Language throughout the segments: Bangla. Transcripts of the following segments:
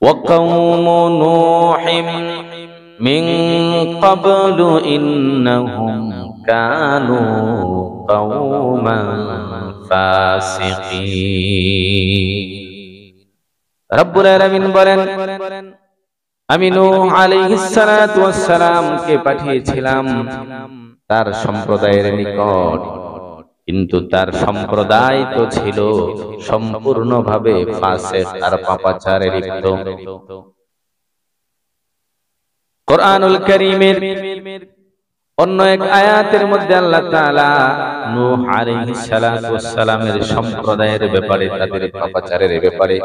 وقوم نوح من قبل إنهم كانوا قوما فاسقين রব্বুল আলামিন বলেন, আমি নূহ আলাইহিস সালাতু ওয়াস সালামকে পাঠিয়েছিলাম তার সম্প্রদায়ের নিকট, কিন্তু তার সম্প্রদায় তো ছিল সম্পূর্ণভাবে ফাসিক আর পাপাচারে লিপ্ত। কুরআনুল কারীমের অন্য এক আয়াতের মধ্যে আল্লাহ তাআলা নূহ আলাইহিস সালাতু ওয়াস সালামের সম্প্রদায়ের ব্যাপারে, তাদের পাপাচারের ব্যাপারে,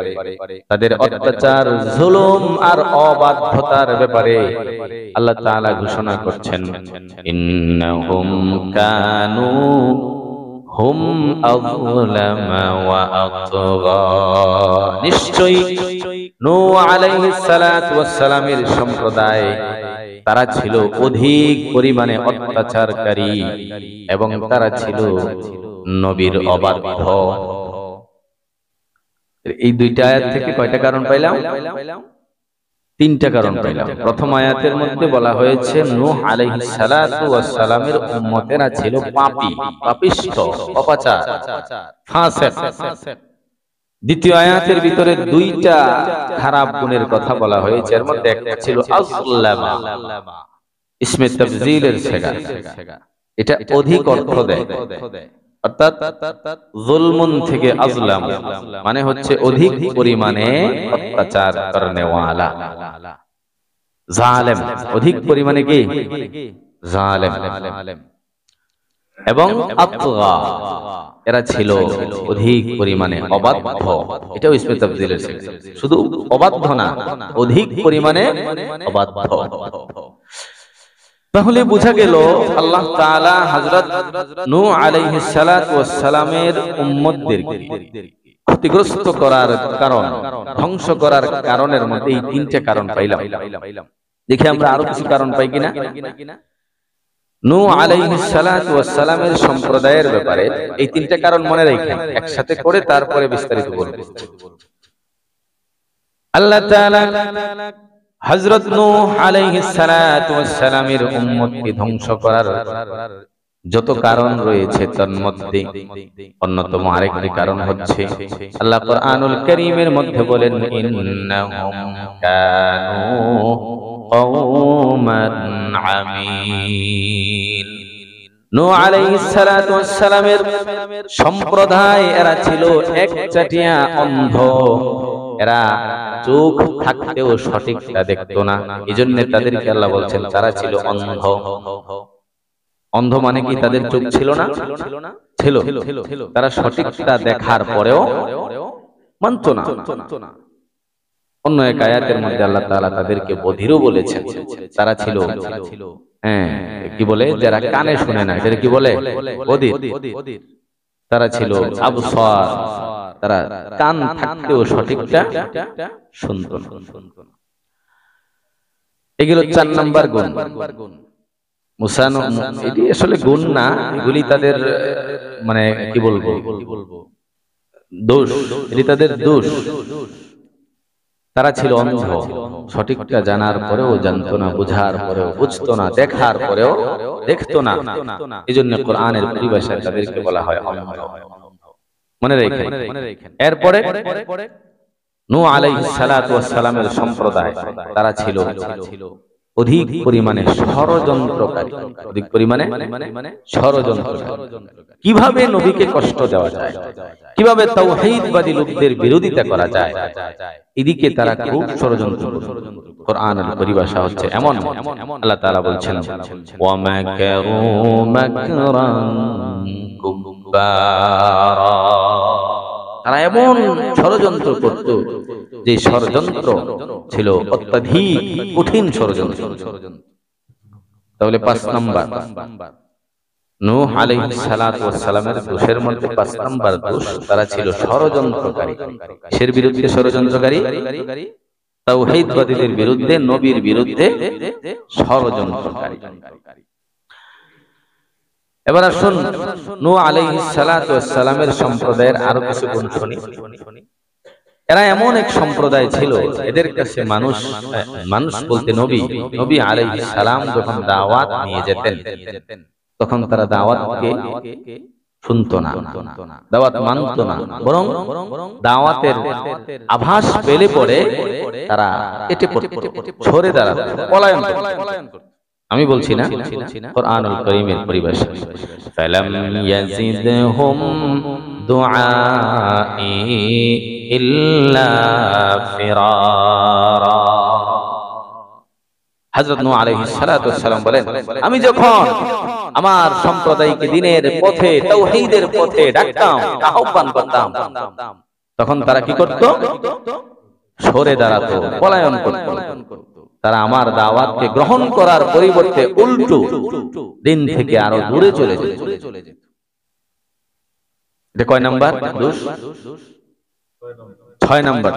তাদের অত্যাচার, জুলুম আর অবাধ্যতার ব্যাপারে আল্লাহ তাআলা ঘোষণা করছেন, ইন্নাহুম কানু হুম আযলামা ওয়া আতগা। নিশ্চয়ই নূহ আলাইহিস সালাতু ওয়াস সালামের সম্প্রদায় তারা ছিল অধিক পরিমাণে অত্যাচারকারী এবং তারা ছিল নবীর অবাধ্য। এই দুইটা আয়াত থেকে কয়টা কারণ পাইলাম? তিনটা কারণ পাইলাম। প্রথম আয়াতের মধ্যে বলা হয়েছে নূহ আলাইহিস সালাতু ওয়াস সালামের উম্মতেরা ছিল পাপী, পাপিষ্ঠ, অপাচার, ফাসিক। দ্বিতীয় আয়াতের ভিতরে দুইটা খারাপ গুণের কথা বলা হয়েছে, এর মধ্যে একটা ছিল আযলামা, ইসমে তাফযীলের সিগা, এটা অধিক অর্থ দেয়, অর্থাৎ যুলমুন থেকে আযলাম মানে হচ্ছে অধিক পরিমাণে অত্যাচার করনে ওয়ালা, জালেম, অধিক পরিমাণে কি জালেম। এবং আতগা, এরা ছিল অধিক পরিমাণে অবাধ্য, এটাও ইসমে তাফযীলের সিগা, শুধু অবাধ্য না, অধিক পরিমাণে অবাধ্য। তাহলে বোঝা গেল আল্লাহ তাআলা হযরত নূহ আলাইহিস সালাতু ওয়াস সালামের উম্মতদেরকে ক্ষতিগ্রস্ত করার কারণ, ধ্বংস করার কারণের মধ্যে এই তিনটা কারণ পাইলাম। দেখি আমরা আরো কিছু কারণ পাই কিনা। নূহ আলাইহিস সালাতু ওয়াস সালামের সম্প্রদায়ের ব্যাপারে এই তিনটা কারণ মনে রাখেন, একসাথে করে তারপরে বিস্তারিত বলবো। আল্লাহ তাআলা হযরত নূহ আলাইহিস সালাতু ওয়াস সালামের উম্মতকে ধ্বংস করার যত কারণ রয়েছে তার মধ্যে অন্যতম আরেকটি কারণ হচ্ছে আল্লাহ কুরআনুল কারীমের মধ্যে বলেন, ইন্নাহুম কানু কওমান আমিন। নূহ আলাইহিস সালাতু ওয়াস সালামের সম্প্রদায় এরা ছিল একচাটিয়া অন্ধ, এরা চোখ থাকতেও সঠিকটা দেখতো না, এজন্য তাদেরকে আল্লাহ বলছেন তারা ছিল অন্ধ। অন্ধ মানে কি তাদের চোখ ছিল না? ছিল। তারা সঠিকটা দেখার পরেও মানত না। অন্য এক আয়াতের মধ্যে আল্লাহ তাআলা তাদেরকে বধিরও বলেছেন, তারা ছিল কি বলে, যারা কানে শুনে না, এদের কি বলে, বধির। তারা ছিল আবসার, তারা কান থাকতেও সঠিকটা শুনত না। এগুলো 4 নাম্বার গুণ। মুসানো এটি আসলে গুণ না, এগুলি তাদের মানে কি বলবো দোষ, এটি তাদের দোষ। তারা ছিল অন্ধ, সঠিকটা জানার পরেও জানতো না, বুঝার পরেও বুঝতো না, দেখার পরেও দেখতো না। এজন্য কোরআনের পরিভাষায় তাদেরকে বলা হয় অন্ধ। মনে রাখেন। এরপরে নূহ আলাইহিস সালাতু ওয়াস সালামের সম্প্রদায় তারা ছিল অধিক পরিমাণে ষড়যন্ত্রকারী, অধিক পরিমাণে ষড়যন্ত্রকারী। কিভাবে নবীকে কষ্ট দেওয়া যায়, কিভাবে তাওহীদবাদী লোকদের বিরোধিতা করা যায়, এদিকে তারা খুব ষড়যন্ত্র করত। কোরআনের পরিভাষা হচ্ছে এমন, আল্লাহ তাআলা বলছেন, ওয়া মাকারু মাকরান কুব্বারা। তারা এমন ষড়যন্ত্র করত যে ষড়যন্ত্র ছিল অত্যধিক কঠিন ষড়যন্ত্র। তাহলে 5 নাম্বার নূহ আলাইহিস সালাতু ওয়াস সালামের দোষের মধ্যে 5 নাম্বার দোষ, তারা ছিল ষড়যন্ত্রকারী। কিসের বিরুদ্ধে ষড়যন্ত্রকারী? তাওহীদবাদীদের বিরুদ্ধে, নবীর বিরুদ্ধে ষড়যন্ত্রকারী। এবার আসুন নূহ আলাইহিস সালাতু ওয়াস সালামের সম্প্রদায়ের আরো কিছু গুণ শুনি। এরা এমন এক সম্প্রদায় ছিল, এদের কাছে মানুষ মানুষ বলতে নবী নবী আলাইহিস সালাম যখন দাওয়াত নিয়ে যেতেন, তখন তারা দাওয়াতকে শুনতো না, দাওয়াত মানতো না, বরং দাওয়াতের আভাস পেলে পরে তারা কেটে পড়তো, সরে দাঁড়াতো, পলায়ন করতো। আমি বলছি না, কোরআনুল কারীমের পরিভাষা, ফালাম ইয়াজিদহুম দুআই ইল্লা ফিরারা। হযরত নূহ আলাইহিস সালাতু ওয়াস সালাম বলেন, আমি যখন আমার সম্প্রদায়কে দ্বীনের পথে, তাওহীদের পথে ডাকতাম, আহ্বান করতাম, তখন তারা কি করত? সরে দাঁড়াতো, পলায়ন করত। তারা আমার দাওয়াতকে গ্রহণ করার পরিবর্তে উল্টো দিন থেকে আরো দূরে চলে যেত। এটা কয় নাম্বার দোষ? 6 নাম্বার।